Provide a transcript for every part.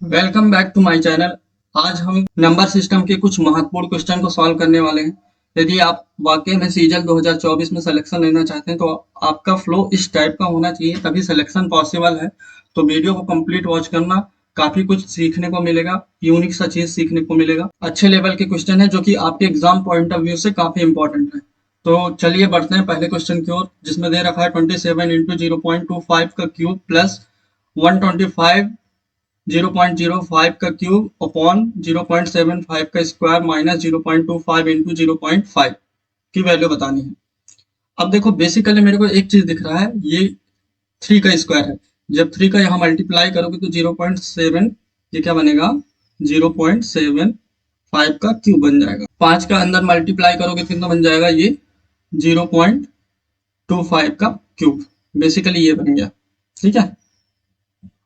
Welcome back to my channel. आज हम number system के कुछ महत्वपूर्ण क्वेश्चन को सॉल्व करने वाले हैं। यदि आप वाकई में सीजल 2024 में सिलेक्शन लेना चाहते हैं तो आपका फ्लो इस टाइप का होना चाहिए, तभी सिलेक्शन पॉसिबल है। तो वीडियो को कंप्लीट वॉच करना, काफी कुछ सीखने को मिलेगा, यूनिक सा चीज सीखने को मिलेगा। अच्छे लेवल के क्वेश्चन है जो कि आपके एग्जाम पॉइंट ऑफ व्यू से काफी इंपॉर्टेंट है। तो चलिए बढ़ते हैं पहले क्वेश्चन की ओर, जिसमें दे रखा है 27 इंटू 0.25 का क्यूब प्लस 125 0.05 का क्यूब अपॉन 0.75 का स्क्वायर माइनस 0.25 इंटू 0.5 की वैल्यू बतानी है। अब देखो बेसिकली मेरे को एक चीज दिख रहा है, ये 3 का स्क्वायर है। जब 3 का यहाँ मल्टीप्लाई करोगे तो 0.7, ये क्या बनेगा 0.75 का क्यूब बन जाएगा। 5 का अंदर मल्टीप्लाई करोगे कितना बन जाएगा, ये 0.25 का क्यूब। बेसिकली ये बन गया, ठीक है।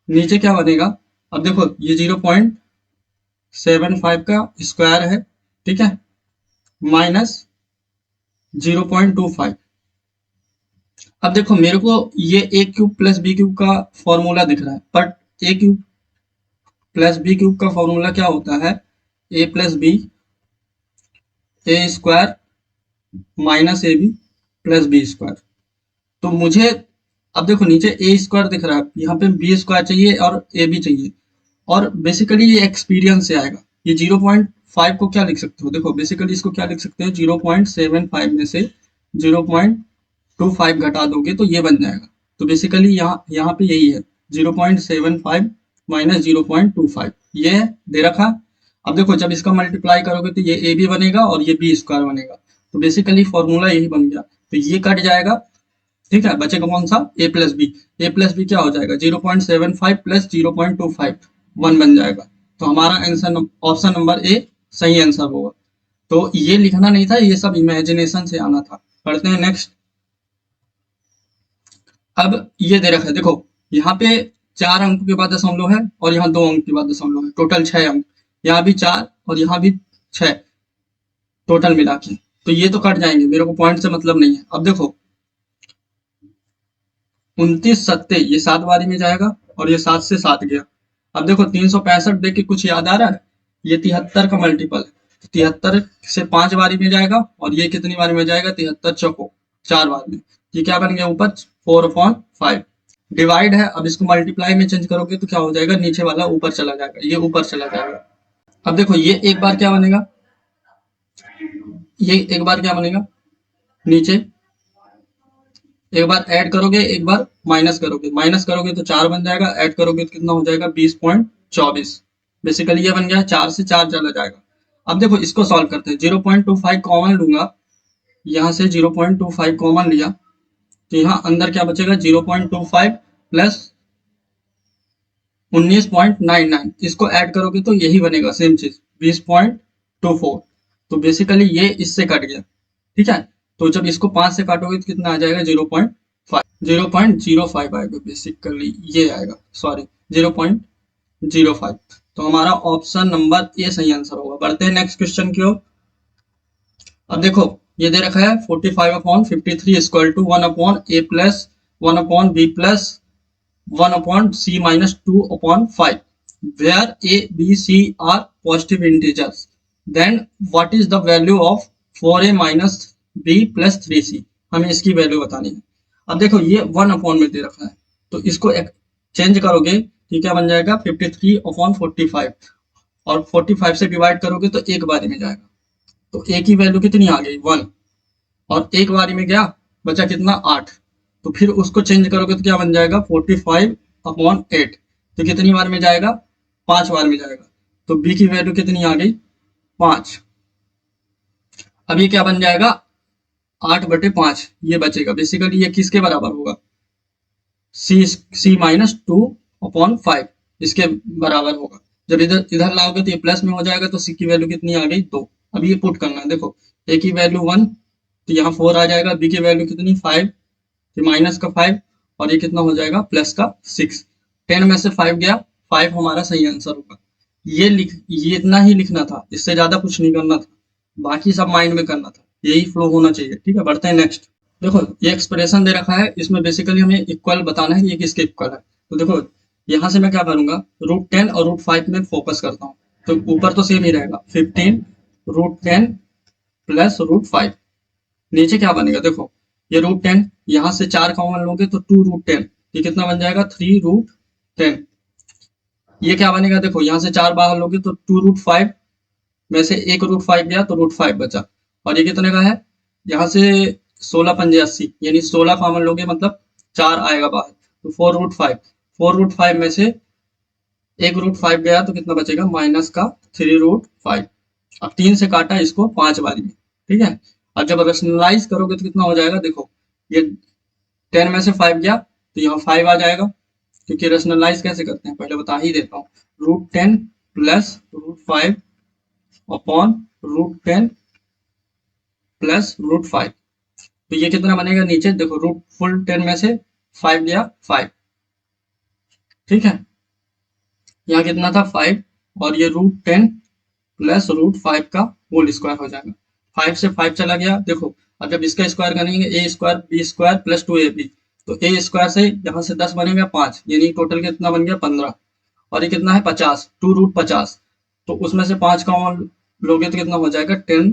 नीचे क्या बनेगा, अब देखो ये 0.75 का स्क्वायर है, ठीक है, माइनस 0.25। अब देखो मेरे को ये A cube plus B cube का फॉर्मूला दिख रहा है, but A cube plus B cube का फॉर्मूला क्या होता है, A plus B A square minus A B plus B square. तो मुझे अब देखो नीचे ए स्क्वायर दिख रहा है, यहाँ पे बी स्क्वायर चाहिए और ए बी चाहिए। और बेसिकली ये एक्सपीरियंस से आएगा। ये 0.5 को क्या लिख सकते हो, देखो बेसिकली इसको क्या लिख सकते हैं, 0.75 में से 0.25 घटा दोगे तो ये बन जाएगा। तो बेसिकली यहाँ यहाँ पे यही है 0.75 माइनस 0.25, ये है दे रखा। अब देखो जब इसका मल्टीप्लाई करोगे तो ये ए बी बनेगा और ये बी स्क्वायर बनेगा। तो बेसिकली फॉर्मूला यही बन गया। तो ये कट जाएगा, ठीक है, बचेगा कौन सा, ए प्लस बी। ए प्लस बी क्या हो जाएगा, 0.75 प्लस 0.25 1 बन जाएगा। तो हमारा आंसर ऑप्शन नंबर ए सही आंसर होगा। तो ये लिखना नहीं था, ये सब इमेजिनेशन से आना था। पढ़ते हैं नेक्स्ट। अब ये दे रखा है, देखो यहाँ पे 4 अंक के बाद दशमलव है और यहाँ 2 अंक के बाद दशमलव है, टोटल 6 अंक। यहाँ भी 4 और यहाँ भी 6 टोटल मिला के। तो ये तो कट जाएंगे, मेरे को पॉइंट से मतलब नहीं है। अब देखो 29 सत्ते, ये 7 बारी में जाएगा और ये 7 से 7 गया। अब देखो 365 देख के कुछ याद आ रहा है, ये 73 का मल्टीपल है। 73 से 5 बारी में जाएगा और ये कितनी बारी में जाएगा, 73 चौको 4 बार में। ये क्या बन गया ऊपर 4/5 डिवाइड है। अब इसको मल्टीप्लाई में चेंज करोगे तो क्या हो जाएगा, नीचे वाला ऊपर चला जाएगा, ये ऊपर चला जाएगा। अब देखो ये एक बार क्या बनेगा, ये एक बार क्या बनेगा, नीचे एक बार ऐड करोगे एक बार माइनस करोगे, माइनस करोगे तो 4 बन जाएगा, ऐड करोगे तो कितना हो जाएगा 20.24। बेसिकली ये बन गया, 4 से 4 चला जाएगा। अब देखो इसको सॉल्व करते हैं, 0.25 कॉमन लूंगा, यहाँ से 0.25 कॉमन लिया तो यहाँ अंदर क्या बचेगा 0.25 प्लस 19.99, इसको ऐड करोगे तो यही बनेगा सेम चीज 20.24। तो बेसिकली ये इससे कट गया, ठीक है। तो जब इसको 5 से काटोगे तो कितना आ जाएगा 0.05 आएगा, बेसिकली ये आएगा, सॉरी 0.05। तो हमारा ऑप्शन नंबर ए सही आंसर होगा। बढ़ते हैं नेक्स्ट क्वेश्चन की ओर। अब देखो ये दे रखा है 45/53 equal to 1/a plus 1/b plus 1/c minus 2/5, where a, b, c are positive integers. Then what is the value of 4a minus b plus 3c? हमें इसकी वैल्यू बतानी है। अब देखो ये 1 में दे रखा है, तो इसको चेंज करोगे तो क्या बन जाएगा 53/45 और 45 से डिवाइड करोगे तो एक बारी में जाएगा। तो a की वैल्यू कितनी आ गई 1 और एक बारी में गया, बचा कितना 8। तो फिर उसको चेंज करोगे तो क्या बन जाएगा 45/8। तो कितनी बार में जाएगा 5 बार में जाएगा। तो b की वैल्यू कितनी आ गई 5। अब ये क्या बन जाएगा 8/5, ये बचेगा। बेसिकली ये किसके बराबर होगा, c माइनस 2/5 इसके बराबर होगा। जब इधर इधर लाओगे तो ये प्लस में हो जाएगा, तो c की वैल्यू कितनी आ गई 2। अब ये पुट करना है, देखो a की वैल्यू 1 तो यहाँ 4 आ जाएगा, b की वैल्यू कितनी 5 तो माइनस का 5 और ये कितना हो जाएगा प्लस का 6। 10 में से 5 गया, 5 हमारा सही आंसर होगा। ये इतना ही लिखना था, इससे ज्यादा कुछ नहीं करना था, बाकी सब माइंड में करना था, यही फ्लो होना चाहिए, ठीक है। बढ़ते हैं नेक्स्ट। देखो ये एक्सप्रेशन दे रखा है, इसमें बेसिकली हमें इक्वल बताना है ये किसके इक्वल है। तो देखो यहाँ से मैं क्या करूंगा, √10 और √5 में फोकस करता हूँ, तो ऊपर तो सेम ही रहेगा 15 √10 प्लस √5। नीचे क्या बनेगा देखो, ये √10, यहाँ से 4 कॉमन लोगे तो 2 √10, ये कितना बन जाएगा 3 √10। ये क्या बनेगा देखो, यहाँ से 4 बाहर लोगे तो 2 √5 में से एक √5 गया तो √5 बचा, और ये कितने का है, यहाँ से 16 × 5 = 80, यानी 16 कॉमन लोगे मतलब 4 आएगा बाहर, तो 4 √5, 4 √5 में से एक √5 गया तो कितना बचेगा, माइनस का 3 √5। अब 3 से काटा इसको 5 बारी में, ठीक है। अब जब रेशनलाइज करोगे तो कितना हो जाएगा देखो, ये 10 में से 5 गया तो यहाँ 5 आ जाएगा, क्योंकि रेशनलाइज कैसे करते हैं पहले बता ही देता हूँ, √10 प्लस √5 अपॉन √10 प्लस √5, तो ये कितना बनेगा नीचे देखो, रूट फुल 10 में से 5 गया 5, ठीक है। यहाँ कितना था 5, और ये √10 प्लस √5 का होल स्क्वायर हो जाएगा, 5 से 5 चला गया देखो। अब जब इसका स्क्वायर करेंगे a² b² प्लस 2ab, तो a स्क्वायर से यहाँ से 10 बनेगा 5, यानी टोटल कितना बन गया 15, और ये कितना है 50, 2 √50, तो उसमें से 5 का लोगे तो कितना हो जाएगा 10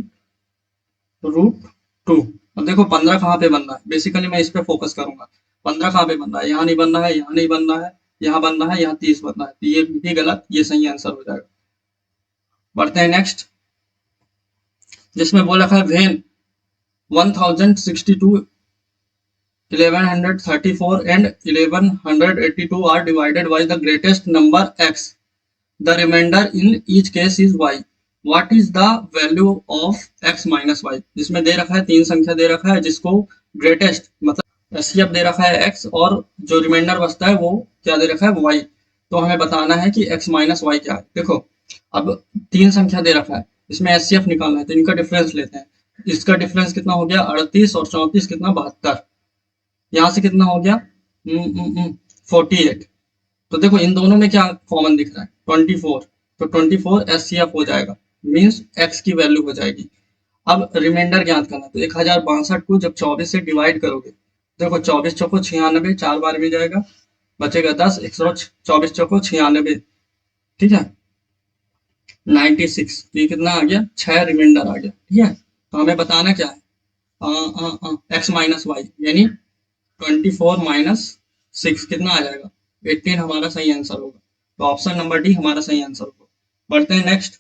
√2। अब देखो 15 कहाँ पे बन रहा है, बेसिकली मैं इस पे फोकस करूंगा, 15 कहाँ पे बन रहा है, यहाँ नहीं बन रहा है, यहाँ नहीं बन रहा है, यहाँ बन रहा है, यहाँ 30 बन रहा है, तो ये भी गलत, ये सही आंसर हो जाएगा। बढ़ते हैं नेक्स्ट, जिसमें बोल रखा है when 1062, 1134 and 1182 are divided by the greatest number x, the remainder in each case is y, what is the value of x minus y। जिसमें दे रखा है 3 संख्या दे रखा है, जिसको ग्रेटेस्ट मतलब एचसीएफ दे रखा है x, और जो रिमाइंडर बचता है वो क्या दे रखा है y, तो हमें बताना है कि x माइनस वाई क्या है। देखो अब 3 संख्या दे रखा है, इसमें एचसीएफ निकालना है, तो इनका डिफरेंस लेते हैं। इसका डिफरेंस कितना हो गया 38, और 34 कितना 72, यहाँ से कितना हो गया 48। तो देखो इन दोनों में क्या कॉमन दिख रहा है 24, तो 24 एचसीएफ हो जाएगा, मीन्स x की वैल्यू हो जाएगी। अब रिमाइंडर ज्ञात करना, तो 1062 को जब 24 से डिवाइड करोगे, देखो 24 चौको 96, 4 बार में जाएगा, बचेगा 10, 124 चौको 96, ठीक है 96, तो ये कितना आ गया 6 रिमाइंडर आ गया, ठीक है। तो हमें बताना क्या है x माइनस वाई, यानी 24 माइनस 6 कितना आ जाएगा 18, हमारा सही आंसर होगा। तो ऑप्शन नंबर डी हमारा सही आंसर होगा। बढ़ते हैं नेक्स्ट,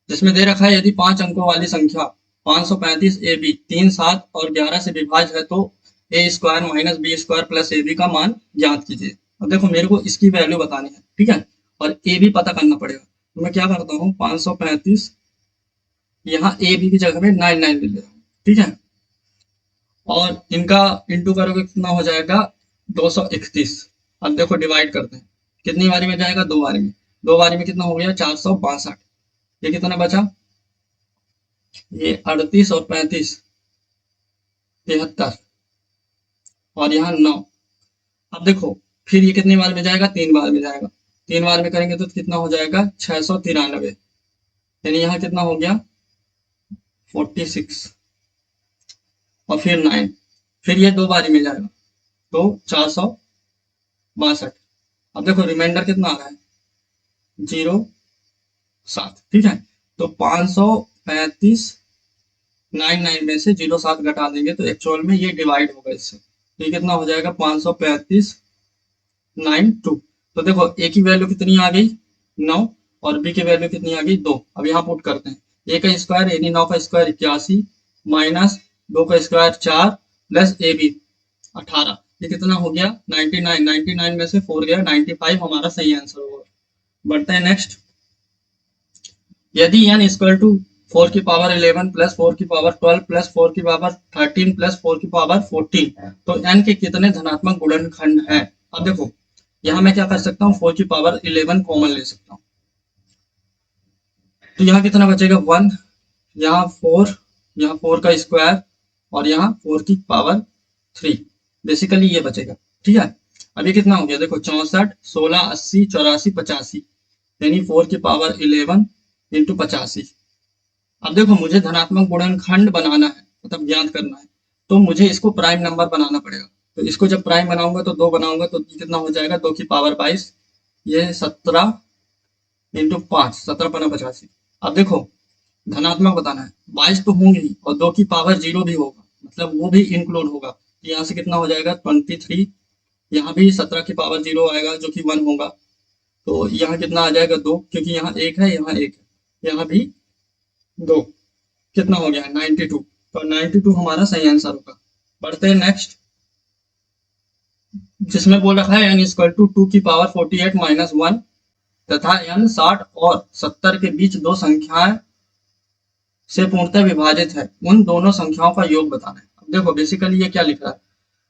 जिसमें दे रखा है यदि 5 अंकों वाली संख्या 535 ए बी 3, 7 और 11 से विभाज्य है तो a² minus b² plus ab का मान ज्ञात कीजिए। अब देखो मेरे को इसकी वैल्यू बतानी है, ठीक है, और a भी पता करना पड़ेगा, तो मैं क्या करता हूँ 535, यहाँ ए बी की जगह में 99 ले लेता हूँ, ठीक है, और इनका इंटू करोगे कितना हो जाएगा 231। अब देखो डिवाइड करते हैं, कितनी बारी में जाएगा 2 बारी में, 2 बारी में कितना हो गया 462, ये कितना बचा, ये 38 और 35 73, और यहाँ 9। अब देखो फिर ये कितनी बार में जाएगा 3 बार में जाएगा, 3 बार में करेंगे तो कितना हो जाएगा 693, यानी यहाँ कितना हो गया 46, और फिर 9, फिर ये 2 बारी में जाएगा तो 462। अब देखो रिमाइंडर कितना आ रहा है 07, ठीक है, तो 535 99 में से 07 घटा देंगे तो एक्चुअल में ये डिवाइड होगा इससे, तो ये कितना हो जाएगा 535 92। तो देखो ए की वैल्यू कितनी आ गई 9, और बी की वैल्यू कितनी आ गई 2। अब यहाँ पुट करते हैं, ए का स्क्वायर यानी 9 का स्क्वायर 81, माइनस 2 का स्क्वायर 4, प्लस ए बी 18, ये कितना हो गया 99, 99 में से 4 गया 95, हमारा सही आंसर होगा। बढ़ते हैं नेक्स्ट, यदि n इक्वल टू 4 की पावर 11 प्लस 4 की पावर 12 प्लस 4 की पावर 13 प्लस 4 की पावर 14, तो n के कितने धनात्मक गुणनखंड हैं। अब देखो यहाँ मैं क्या कर सकता हूँ 4 की पावर 11 कॉमन ले सकता हूँ, तो यहाँ कितना बचेगा 1, यहाँ 4, यहाँ 4 का स्क्वायर, और यहाँ 4 की पावर 3, बेसिकली ये बचेगा, ठीक है। अब ये कितना हो गया देखो 64, 16, 80, 84, 85, यानी 4 की पावर 11 इंटू 85। अब देखो मुझे धनात्मक गुणनखंड बनाना है, मतलब ज्ञात करना है, तो मुझे इसको प्राइम नंबर बनाना पड़ेगा, तो इसको जब प्राइम बनाऊंगा तो 2 बनाऊंगा तो कितना हो जाएगा, 2 की पावर 22, ये 17 इंटू 5, 17×85। अब देखो धनात्मक बताना है, 22 तो होंगे ही और 2 की पावर 0 भी होगा, मतलब वो भी इंक्लूड होगा। तो यहाँ से कितना हो जाएगा 23, यहाँ भी 17 की पावर 0 आएगा जो कि 1 होगा। तो यहाँ कितना आ जाएगा 2, क्योंकि यहाँ 1 है, यहाँ 1 है, यहाँ भी 2, कितना हो गया 92। तो 92 हमारा सही आंसर होगा। बढ़ते हैं नेक्स्ट, जिसमें बोल रखा है n इक्वल टू 2 की पावर 48 माइनस 1 तथा n 60 और 70 के बीच दो संख्याएं से पूर्णतः विभाजित है, उन दोनों संख्याओं का योग बताना है। अब देखो बेसिकली ये क्या लिख रहा है,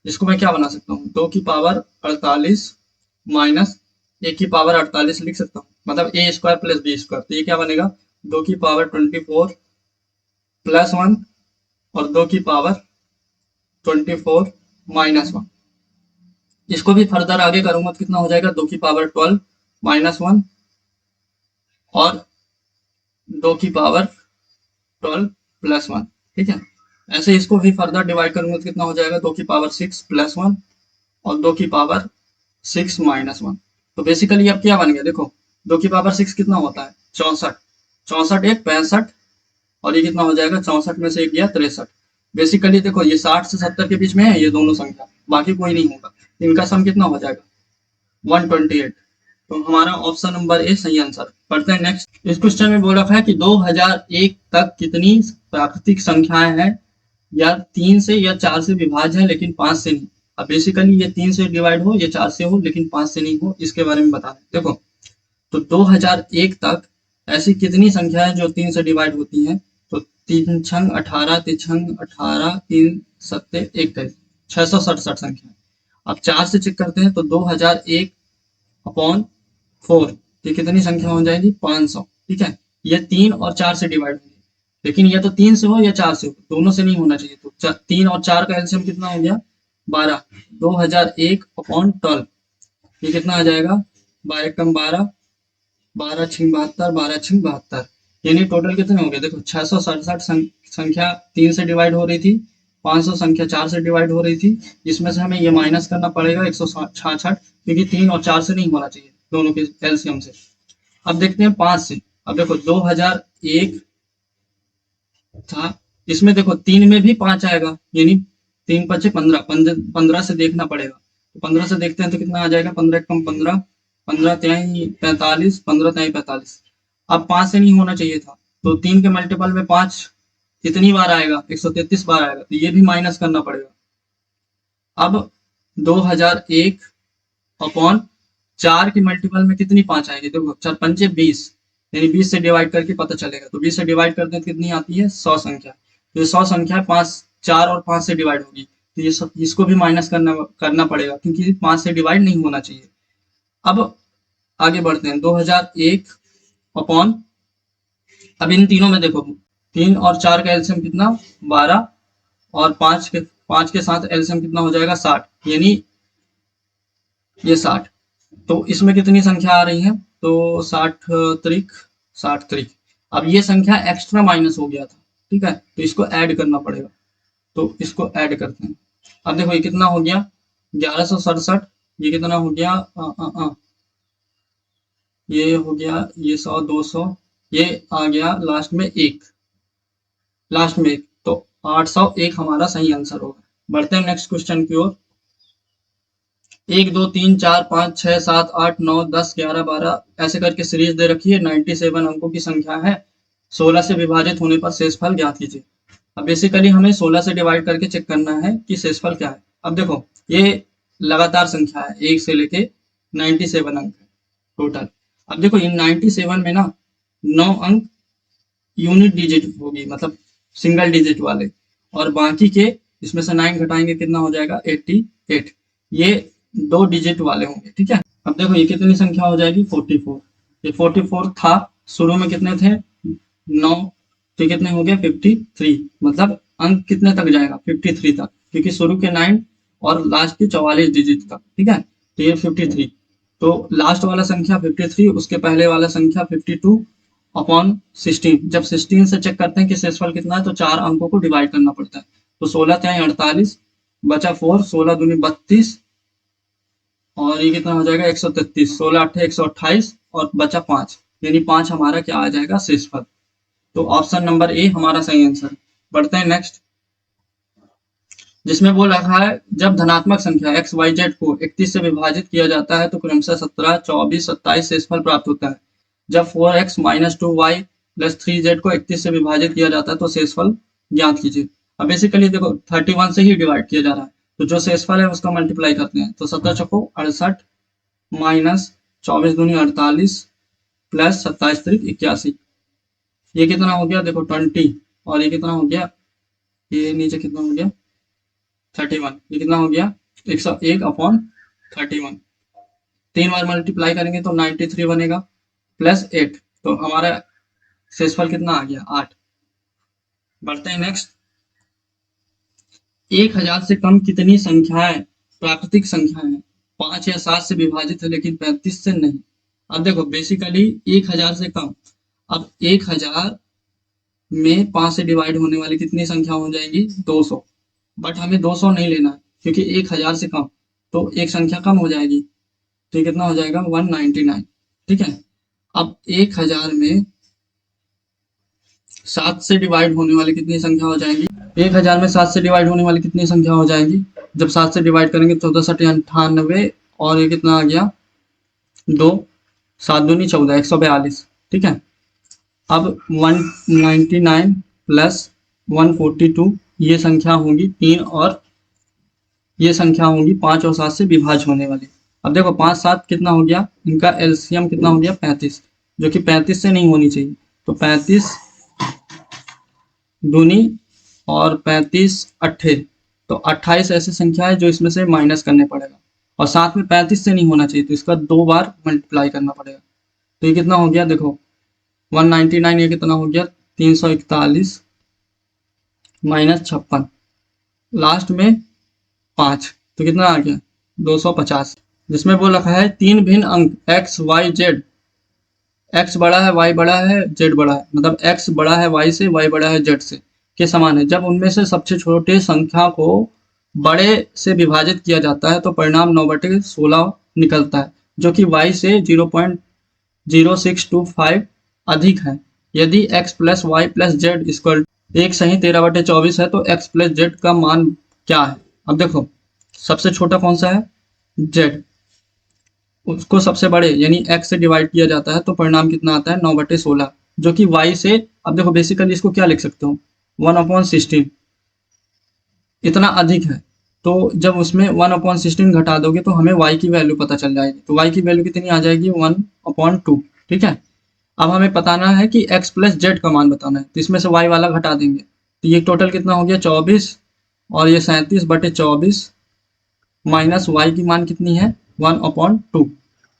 इसको मैं क्या बना सकता हूँ, 2 की पावर 48 माइनस 1 की पावर 48 लिख सकता हूँ, मतलब ए स्क्वायर प्लस बी स्क्वायर। तो ये क्या बनेगा 2 की पावर 24 प्लस 1 और 2 की पावर 24 माइनस 1। इसको भी फर्दर आगे करूंगा तो कितना हो जाएगा 2 की पावर 12 माइनस 1 और 2 की पावर 12 प्लस 1। ठीक है, ऐसे इसको भी फर्दर डिवाइड करूंगा तो कितना हो जाएगा 2 की पावर 6 प्लस 1 और 2 की पावर 6 माइनस 1। तो बेसिकली अब क्या बन गया, देखो 2 की पावर 6 कितना होता है 64, 64 एक 65 और ये कितना हो जाएगा 64 में से एक गया 63। बेसिकली देखो ये 60 से 70 के बीच में है ये दोनों संख्या, बाकी कोई नहीं होगा, इनका सम कितना हो जाएगा 128। तो हमारा ऑप्शन नंबर ए सही आंसर। पढ़ते हैं नेक्स्ट, इस क्वेश्चन में बोला है कि 2001 तक कितनी प्राकृतिक संख्याएं हैं या 3 से या 4 से विभाज्य है लेकिन 5 से नहीं। अब बेसिकली ये 3 से डिवाइड हो या 4 से हो लेकिन 5 से नहीं हो, इसके बारे में बता दें। देखो तो 2001 तक ऐसी कितनी संख्याएं जो 3 से डिवाइड होती हैं, तो 3 छंग 18, 3 छंग 18, 3 सत्ते 21, 667 संख्या। अब 4 से चेक करते हैं तो 2001 अपॉन 4, ये कितनी संख्या हो जाएगी 500। ठीक है, ये 3 और 4 से डिवाइड होगी, लेकिन ये तो 3 से हो या 4 से हो, दोनों से नहीं होना चाहिए। तो 3 और 4 का एलसीएम कितना हो गया 12, 2001 अपॉन 12, ये कितना आ जाएगा 12 कम 12, 12 छिंग 72, 12 छिंग 72, यानी टोटल कितने हो गए, देखो 667 संख्या 3 से डिवाइड हो रही थी, 500 संख्या 4 से डिवाइड हो रही थी, इसमें से हमें ये माइनस करना पड़ेगा 166, क्योंकि 3 और 4 से नहीं होना चाहिए दोनों के एलसीएम से। अब देखते हैं 5 से। अब देखो 2001 था, इसमें देखो 3 में भी 5 आएगा, यानी 3 5 15, 15 से देखना पड़ेगा। तो 15 से देखते हैं तो कितना आ जाएगा 15 कम 15, 15 त्याई 45, 15 त्याई 45। अब 5 से नहीं होना चाहिए था, तो 3 के मल्टीपल में 5 कितनी बार आएगा 133 बार आएगा, तो ये भी माइनस करना पड़ेगा। अब 2001 अपॉन 4 की मल्टीपल में कितनी 5 आएगी, देखो 4 पंचे 20, यानी 20 से डिवाइड करके पता चलेगा। तो 20 से डिवाइड करते हैं तो कितनी आती है 100 संख्या। तो 100 संख्या 5, 4 और 5 से डिवाइड होगी, तो ये सब इसको भी माइनस करना पड़ेगा, क्योंकि 5 से डिवाइड नहीं होना चाहिए। अब आगे बढ़ते हैं 2001 अपॉन, अब इन तीनों में देखो 3 और 4 का एलसीएम कितना 12 और 5 के साथ एलसीएम कितना हो जाएगा 60, यानी ये 60। तो इसमें कितनी संख्या आ रही है, तो 60 त्रिक 60 त्रिक। अब ये संख्या एक्स्ट्रा माइनस हो गया था, ठीक है, तो इसको ऐड करना पड़ेगा, तो इसको ऐड करते हैं। अब देखो ये कितना हो गया 1167, ये कितना हो गया ये हो गया ये 100 200, ये आ गया लास्ट में एक, तो 801 हमारा सही आंसर होगा। बढ़ते हैं नेक्स्ट क्वेश्चन की ओर। 1 2 3 4 5 6 7 8 9 10 11 12 ऐसे करके सीरीज दे रखी है, 97 अंकों की संख्या है, 16 से विभाजित होने पर शेषफल ज्ञात कीजिए। अब बेसिकली हमें 16 से डिवाइड करके चेक करना है कि शेषफल क्या है। अब देखो ये लगातार संख्या है, 1 से लेके 97 अंक है टोटल। अब देखो इन 97 में ना 9 अंक यूनिट डिजिट होगी, मतलब सिंगल डिजिट वाले, और बाकी के इसमें से 9 घटाएंगे कितना हो जाएगा 88, ये 2 डिजिट वाले होंगे। ठीक है, अब देखो ये कितनी संख्या हो जाएगी 44, ये 44 था, शुरू में कितने थे 9, तो कितने हो गए 53, मतलब अंक कितने तक जाएगा 53 तक, क्योंकि शुरू के 9 और लास्ट के 44 डिजिट तक। ठीक है, तो ये 53, तो लास्ट वाला संख्या 53, उसके पहले वाला संख्या 52 अपॉन 16। जब 16 से चेक करते हैं कि शेषफल कितना है, तो 4 अंकों को डिवाइड करना पड़ता है, तो 16 त्याई 48, बचा 4, 16 दूनी 32 और ये कितना हो जाएगा 133, 16 8 128 और बचा 5, यानी 5 हमारा क्या आ जाएगा शेषफल। तो ऑप्शन नंबर ए हमारा सही आंसर। बढ़ते हैं नेक्स्ट, जिसमें बोल रखा है जब धनात्मक संख्या एक्स वाई जेड को 31 से विभाजित किया जाता है तो क्रमशः 17, 24, 27 शेषफल प्राप्त होता है। जब 4x minus 2y plus 3z को 31 से विभाजित किया जाता है तो शेषफल ज्ञात कीजिए। अब बेसिकली देखो 31 से ही डिवाइड किया जा रहा है, तो जो शेषफल है उसका मल्टीप्लाई करते हैं। तो 17 चौको 68 माइनस 24 दूनी 48 प्लस 27 त्रिक 81, ये कितना हो गया देखो 20, और ये कितना हो गया, ये नीचे कितना हो गया 31, ये कितना हो गया 101/31। 3 बार मल्टीप्लाई करेंगे तो 93 बनेगा प्लस 8, तो हमारा शेषफल कितना आ गया 8। बढ़ते हैं नेक्स्ट, 1000 से कम कितनी संख्याएं प्राकृतिक संख्याएं हैं? 5 या 7 से विभाजित है लेकिन 35 से नहीं। अब देखो बेसिकली 1000 से कम, अब 1000 में 5 से डिवाइड होने वाली कितनी संख्या हो जाएंगी 200, बट हमें 200 नहीं लेना है क्योंकि 1000 से कम, तो एक संख्या कम हो जाएगी, तो ये कितना हो जाएगा 199। ठीक है, अब 1000 में 7 से डिवाइड होने वाली कितनी संख्या हो जाएगी, 1000 में 7 से डिवाइड होने वाली कितनी संख्या हो जाएगी, जब 7 से डिवाइड करेंगे 14 सटे 98 और ये कितना आ गया 2, 7 दूनी 14, 142। ठीक है, अब 199 प्लस 142 ये संख्या होंगी 3 और ये संख्या होंगी 5 और 7 से विभाज्य होने वाली। अब देखो 5 7 कितना हो गया, इनका एलसीएम कितना हो गया 35, जो कि 35 से नहीं होनी चाहिए, तो 35 दूनी और 35 अट्ठे, तो 28 ऐसी संख्या है जो इसमें से माइनस करने पड़ेगा, और साथ में 35 से नहीं होना चाहिए तो इसका 2 बार मल्टीप्लाई करना पड़ेगा। तो ये कितना हो गया देखो 199, ये कितना हो गया 341 माइनस 56, लास्ट में 5, तो कितना आ गया 250, जिसमें बोल रखा है 3 भिन्न अंक x y z, x बड़ा है y बड़ा है z बड़ा है, मतलब x बड़ा है y से y बड़ा है z से के समान है। जब उनमें से सबसे छोटे संख्या को बड़े से विभाजित किया जाता है तो परिणाम 9/16 निकलता है, जो कि y से 0.0625 अधिक है। यदि x plus y plus z equal एक सही 13/24 है तो x प्लस जेड का मान क्या है? अब देखो सबसे छोटा कौन सा है z, उसको सबसे बड़े यानी x से डिवाइड किया जाता है तो परिणाम कितना आता है 9/16, जो कि y से, अब देखो बेसिकली इसको क्या लिख सकते हो 1/16 इतना अधिक है, तो जब उसमें 1/16 घटा दोगे तो हमें y की वैल्यू पता चल जाएगी, तो y की वैल्यू कितनी आ जाएगी 1/2। ठीक है, अब हमें बताना है कि x प्लस जेड का मान बताना है, तो इसमें से y वाला घटा देंगे, तो ये टोटल कितना हो गया 24 और ये 37/24 माइनस y की मान कितनी है 1/2।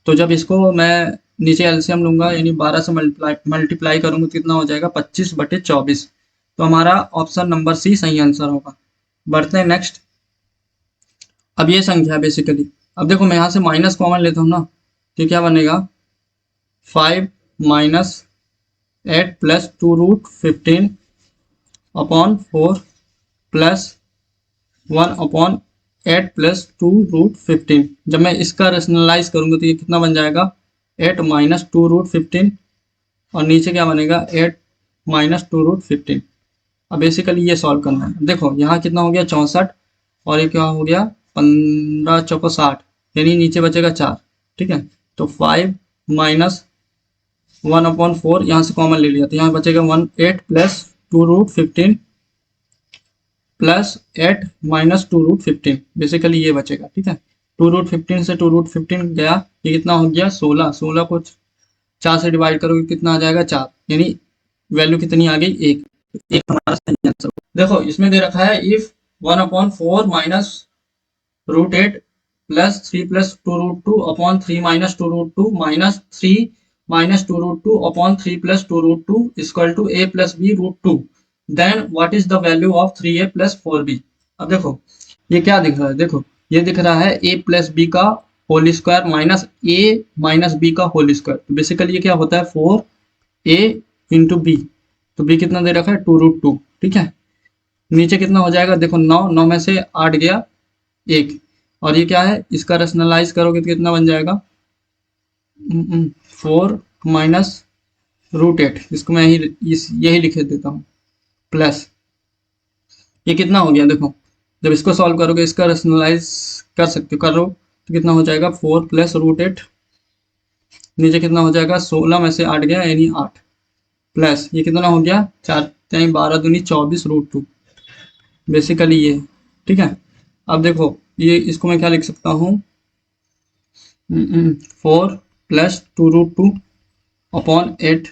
तो जब इसको मैं नीचे एलसीएम लूंगा यानी 12 से मल्टीप्लाई करूंगा तो कितना हो जाएगा 25/24, तो हमारा ऑप्शन नंबर सी सही आंसर होगा। बढ़ते हैं नेक्स्ट, अब ये संख्या बेसिकली, अब देखो मैं यहाँ से माइनस कॉमन लेता हूँ ना, तो क्या बनेगा 5 माइनस 8 प्लस 2√15/4 प्लस 1/8 प्लस 2√15। जब मैं इसका रेशनलाइज करूंगा तो ये कितना बन जाएगा 8 माइनस 2√15 और नीचे क्या बनेगा 8 माइनस 2√15। अब बेसिकली ये सॉल्व करना है। देखो यहाँ कितना हो गया 64 और ये क्या हो गया 15 चौको 60, यानी नीचे बचेगा 4। ठीक है, तो 5 माइनस 1/4 यहाँ से कॉमन ले लिया तो यहाँ बचेगा 18 प्लस 2√15 प्लस 8 माइनस 2√15, बेसिकली ये बचेगा। ठीक है, 2√15 से 2√15 गया, ये कितना हो गया 16, 16 को 4 से डिवाइड करोगे कितना आ जाएगा 4, यानी वैल्यू कितनी आ गई 1, एक हमारा सही आंसर। देखो इसमें दे रखा है if 1/4 minus √8 plus 3 plus 2√2/3 minus 2√2 minus 3 minus 2√2/3 plus 2√2 equal to a plus b √2, then what is the value of 3a plus 4b। अब देखो ये क्या दिख रहा है, देखो ये दिख रहा है a प्लस b का whole square minus a minus b का होल स्क्वायर, तो बेसिकली ये क्या होता है 4a इंटू b, तो b कितना दे रखा है 2√2। ठीक है, नीचे कितना हो जाएगा, देखो 9, 9 में से 8 गया 1, और ये क्या है, इसका रेशनलाइज करोगे तो कितना बन जाएगा, 4 माइनस रूट 8, इसको मैं यही लिख देता हूँ, प्लस ये कितना हो गया, देखो जब इसको सॉल्व करोगे, इसका रेशनलाइज कर सकते हो, करो तो कितना हो जाएगा, 4 प्लस रूट 8, नीचे कितना हो जाएगा, 16 में से 8 गया यानी 8, प्लस ये कितना हो गया, 4 यानी 12 दूनी 24 रूट 2, बेसिकली ये, ठीक है। अब देखो ये इसको मैं क्या लिख सकता हूँ, 4 plus 2 root 2 upon 8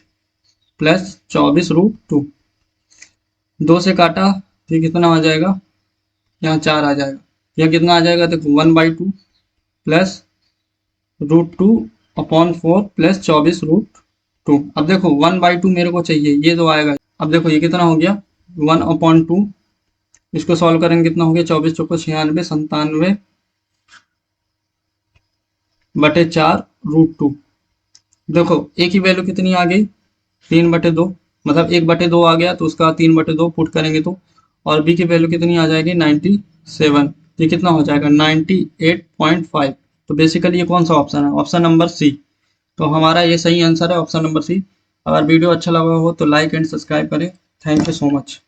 plus 24 root 2, 2 से काटा तो ये कितना आ जाएगा, यहाँ 4 आ जाएगा, यहाँ कितना आ जाएगा, देखो 1/2 plus root 2 upon 4 plus 24 root 2। अब देखो 1/2 मेरे को चाहिए, ये तो आएगा। अब देखो ये कितना हो गया, 1/2, इसको सॉल्व करेंगे कितना हो गया, 24 चौको 96, 97 बटे 4 रूट 2। देखो एक ही वैल्यू कितनी आ गई, 3/2, मतलब 1/2 आ गया तो उसका 3/2 पुट करेंगे तो, और बी की वैल्यू कितनी आ जाएगी 97, ये कितना हो जाएगा 98.5। तो बेसिकली ये कौन सा ऑप्शन है, ऑप्शन नंबर सी। तो हमारा ये सही आंसर है, ऑप्शन नंबर सी। अगर वीडियो अच्छा लगा हो तो लाइक एंड सब्सक्राइब करें। Thank you so much.